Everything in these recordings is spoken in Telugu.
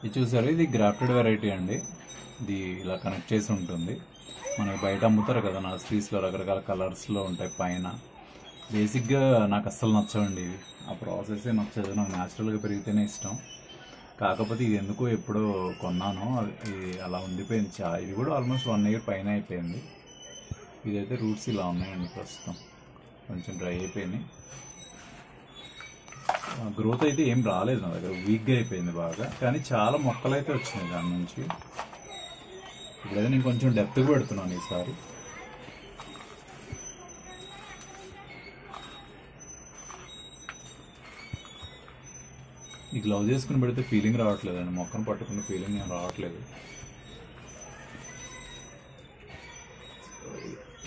ఇది చూసారు, ఇది గ్రాఫ్టెడ్ వెరైటీ అండి. ఇది ఇలా కనెక్ట్ చేసి ఉంటుంది. మనకి బయట అమ్ముతారు కదా నర్సరీస్లో, రకరకాల కలర్స్లో ఉంటాయి పైన. బేసిక్గా నాకు అస్సలు నచ్చవండి ఇవి. ఆ ప్రాసెసే నచ్చదు. నాకు న్యాచురల్గా పెరిగితేనే ఇష్టం. కాకపోతే ఇది ఎందుకో ఎప్పుడో కొన్నాను, ఇది అలా ఉండిపోయింది. ఇది కూడా ఆల్మోస్ట్ 1 year పైన అయిపోయింది. ఇదైతే రూట్స్ ఇలా ఉన్నాయండి, ప్రస్తుతం కొంచెం డ్రై అయిపోయినాయి. గ్రోత్ అయితే ఏం రాలేదు నా దగ్గర, వీక్గా అయిపోయింది బాగా. కానీ చాలా మొక్కలు అయితే వచ్చినాయి దాని నుంచి. ఇప్పుడైతే నేను కొంచెం డెప్త్గా పెడుతున్నాను ఈసారి. ఈ గ్లౌజ్ వేసుకుని పెడితే ఫీలింగ్ రావట్లేదండి, మొక్కను పట్టుకున్న ఫీలింగ్ ఏం రావట్లేదు.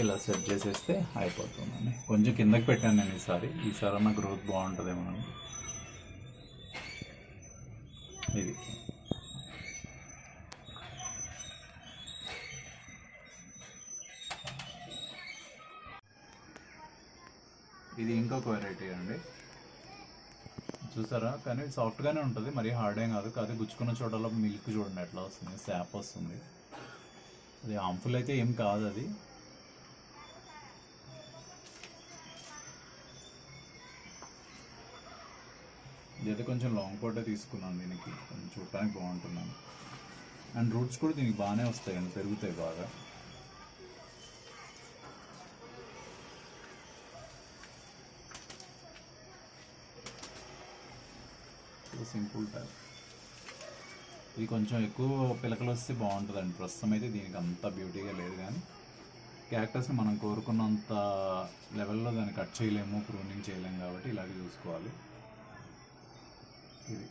ఇలా సెట్ చేసేస్తే అయిపోతుందండి. కొంచెం కిందకి పెట్టాను నేను ఈసారి అన్న గ్రోత్ బాగుంటుందేమో అని. ఇది ఇంకొక వెరైటీ అండి, చూసారా? కానీ సాఫ్ట్గానే ఉంటుంది, మరీ హార్డ్ ఏం కాదు. కాదు గుచ్చుకున్న చోటలో మిల్క్ చూడండి ఎట్లా వస్తుంది, శాప్ వస్తుంది. అది హార్మ్ఫుల్ అయితే ఏం కాదు అది. ఇదైతే కొంచెం లాంగ్ పాటే తీసుకున్నాను, దీనికి కొంచెం చూడటానికి బాగుంటున్నాను. అండ్ రూట్స్ కూడా దీనికి బాగానే వస్తాయండి, పెరుగుతాయి బాగా. Simple type. ఇది కొంచెం ఎక్కువ పిలకలు వస్తే బాగుంటుందండి. ప్రస్తుతం అయితే దీనికి అంత బ్యూటీగా లేదు, కానీ క్యాక్టస్ని మనం కోరుకున్నంత లెవెల్లో దాన్ని కట్ చేయలేము, ప్రూనింగ్ చేయలేము, కాబట్టి ఇలాగే చూసుకోవాలి. ఇది